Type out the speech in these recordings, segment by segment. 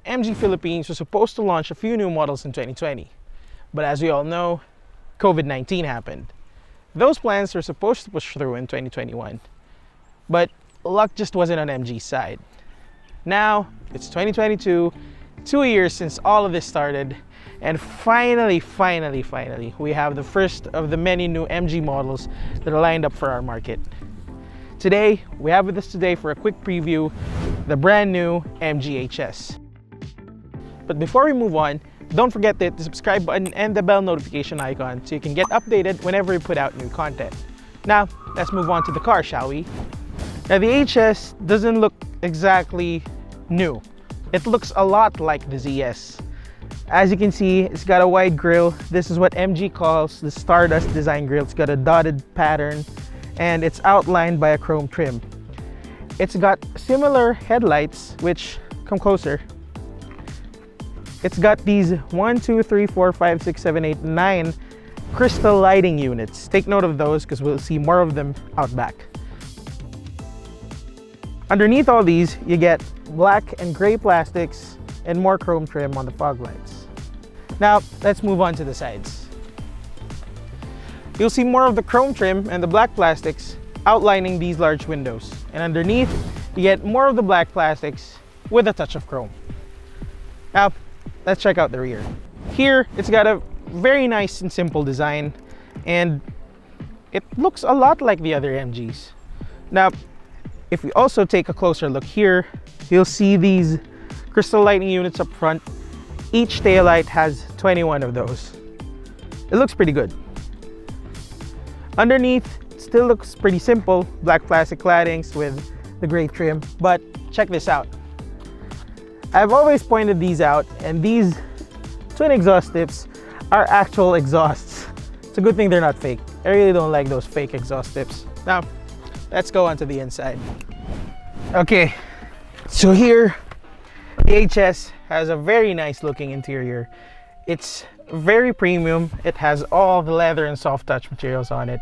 MG Philippines was supposed to launch a few new models in 2020. But as we all know, COVID-19 happened. Those plans were supposed to push through in 2021. But luck just wasn't on MG's side. Now, it's 2022, 2 years since all of this started, and finally, we have the first of the many new MG models that are lined up for our market. Today, we have with us today for a quick preview, the brand new MG HS. But before we move on, don't forget to hit the subscribe button and the bell notification icon so you can get updated whenever we put out new content. Now, let's move on to the car, shall we? Now, the HS doesn't look exactly new. It looks a lot like the ZS. As you can see, it's got a wide grille. This is what MG calls the Stardust design grille. It's got a dotted pattern and it's outlined by a chrome trim. It's got similar headlights, which come closer. It's got these 1, 2, 3, 4, 5, 6, 7, 8, 9 crystal lighting units. Take note of those because we'll see more of them out back. Underneath all these, you get black and gray plastics and more chrome trim on the fog lights. Now, let's move on to the sides. You'll see more of the chrome trim and the black plastics outlining these large windows. And underneath, you get more of the black plastics with a touch of chrome. Now, let's check out the rear. Here, it's got a very nice and simple design, and it looks a lot like the other MGs. Now, if we also take a closer look here, you'll see these crystal lighting units up front. Each taillight has 21 of those. It looks pretty good. Underneath, it still looks pretty simple, black plastic claddings with the gray trim, but check this out. I've always pointed these out, and these twin exhaust tips are actual exhausts. It's a good thing they're not fake. I really don't like those fake exhaust tips. Now, let's go on to the inside. Okay, so here, the HS has a very nice looking interior. It's very premium. It has all the leather and soft touch materials on it.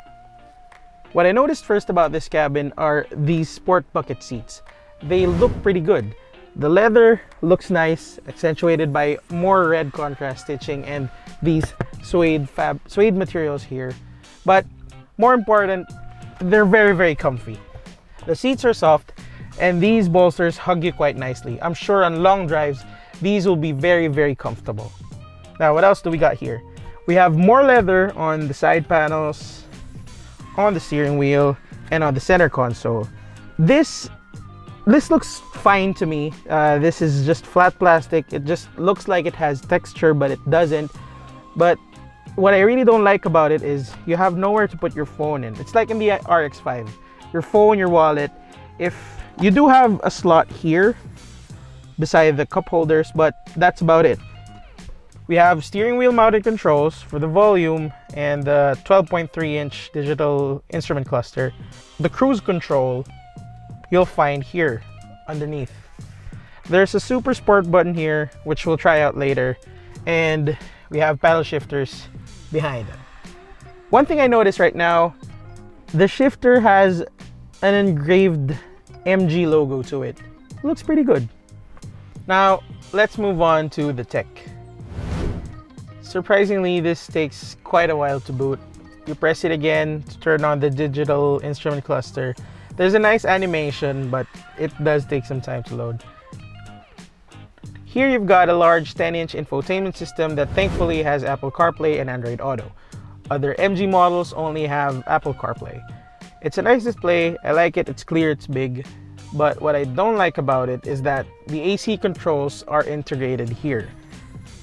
What I noticed first about this cabin are these sport bucket seats. They look pretty good. The leather looks nice, accentuated by more red contrast stitching and these suede materials here. But more important, they're very comfy. The seats are soft and these bolsters hug you quite nicely. I'm sure on long drives, these will be very comfortable. Now, what else do we got here? We have more leather on the side panels, on the steering wheel, and on the center console. This looks fine to me. This is just flat plastic. It just looks like it has texture, but it doesn't. But what I really don't like about it is you have nowhere to put your phone in. It's like in the RX-5. Your phone, your wallet. If you do have a slot here beside the cup holders, but that's about it. We have steering wheel mounted controls for the volume and the 12.3-inch digital instrument cluster. The cruise control you'll find here underneath. There's a super sport button here, which we'll try out later, and we have paddle shifters behind them. One thing I noticed right now, the shifter has an engraved MG logo to it. Looks pretty good. Now, let's move on to the tech. Surprisingly, this takes quite a while to boot. You press it again to turn on the digital instrument cluster. There's a nice animation, but it does take some time to load. Here you've got a large 10-inch infotainment system that thankfully has Apple CarPlay and Android Auto. Other MG models only have Apple CarPlay. It's a nice display. I like it. It's clear, it's big. But what I don't like about it is that the AC controls are integrated here.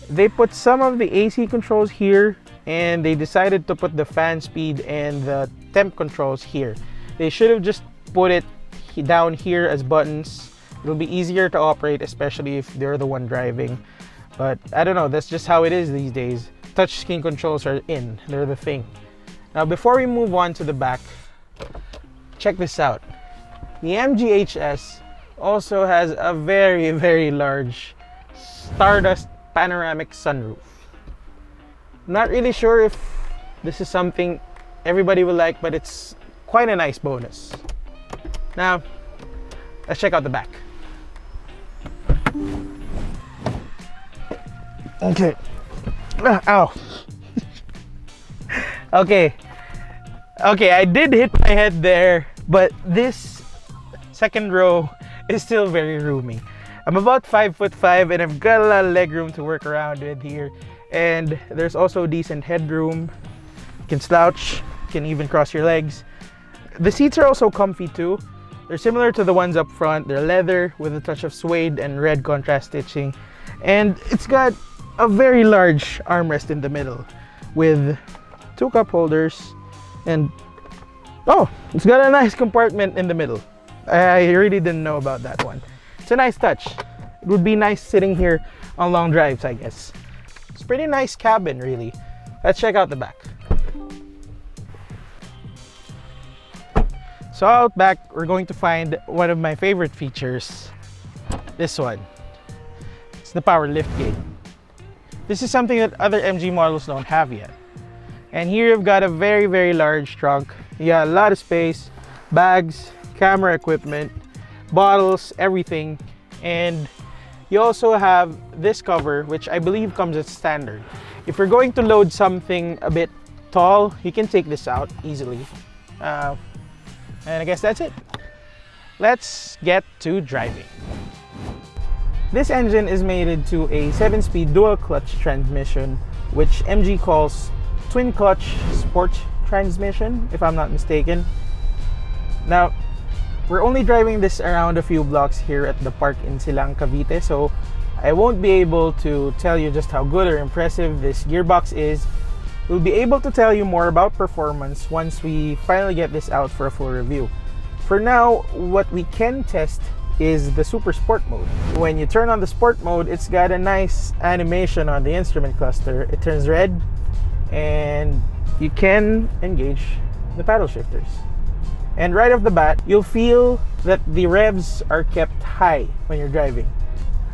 They put some of the AC controls here, and they decided to put the fan speed and the temp controls here. They should have just put it down here as buttons. It'll be easier to operate, especially if they're the one driving. But I don't know, that's just how it is these days. Touchscreen controls are in, they're the thing. Now, before we move on to the back, check this out. The MG HS also has a very large Stardust panoramic sunroof. I'm not really sure if this is something everybody will like, but it's quite a nice bonus. Now, let's check out the back. Okay. Ow. Okay. Okay, I did hit my head there, but this second row is still very roomy. I'm about 5'5" and I've got a lot of leg room to work around with here. And there's also decent headroom. You can slouch, you can even cross your legs. The seats are also comfy too. They're similar to the ones up front. They're leather with a touch of suede and red contrast stitching. And it's got a very large armrest in the middle with 2 cup holders and oh, it's got a nice compartment in the middle. I really didn't know about that one. It's a nice touch. It would be nice sitting here on long drives, I guess. It's a pretty nice cabin, really. Let's check out the back. So out back, we're going to find one of my favorite features. This one. It's the power liftgate. This is something that other MG models don't have yet. And here you've got a very, very large trunk. You got a lot of space, bags, camera equipment, bottles, everything. And you also have this cover, which I believe comes as standard. If you're going to load something a bit tall, you can take this out easily. And I guess that's it. Let's get to driving. This engine is mated to a 7-speed dual clutch transmission, which MG calls twin clutch sport transmission, if I'm not mistaken. Now, we're only driving this around a few blocks here at the park in Silang, Cavite, so I won't be able to tell you just how good or impressive this gearbox is. We'll be able to tell you more about performance once we finally get this out for a full review. For now, what we can test is the Super Sport mode. When you turn on the Sport mode, it's got a nice animation on the instrument cluster. It turns red and you can engage the paddle shifters. And right off the bat, you'll feel that the revs are kept high when you're driving.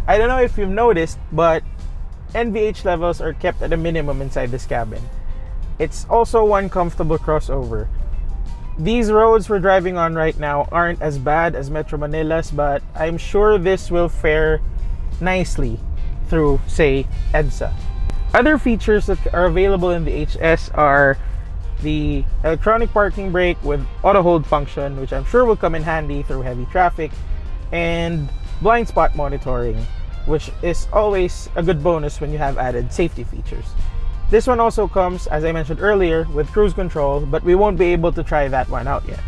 I don't know if you've noticed, but NVH levels are kept at a minimum inside this cabin. It's also one comfortable crossover. These roads we're driving on right now aren't as bad as Metro Manila's, but I'm sure this will fare nicely through, say, EDSA. Other features that are available in the HS are the electronic parking brake with auto hold function, which I'm sure will come in handy through heavy traffic, and blind spot monitoring, which is always a good bonus when you have added safety features. This one also comes, as I mentioned earlier, with cruise control, but we won't be able to try that one out yet.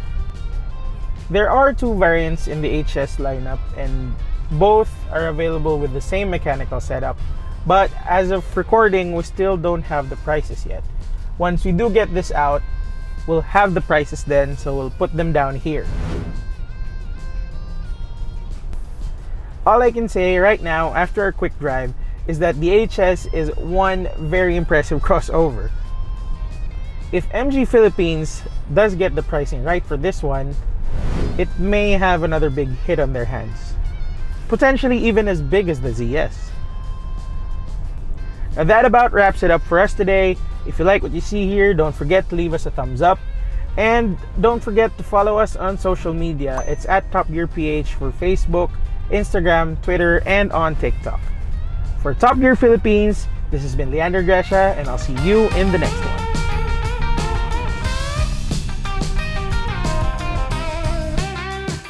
There are 2 variants in the HS lineup, and both are available with the same mechanical setup, but as of recording, we still don't have the prices yet. Once we do get this out, we'll have the prices then, so we'll put them down here. All I can say right now, after a quick drive, is that the HS is one very impressive crossover. If MG Philippines does get the pricing right for this one, it may have another big hit on their hands. Potentially even as big as the ZS. Now that about wraps it up for us today. If you like what you see here, don't forget to leave us a thumbs up. And don't forget to follow us on social media. It's at Top Gear PH for Facebook, Instagram, Twitter, and on TikTok. For Top Gear Philippines, this has been Leandre, Grecia, and I'll see you in the next one.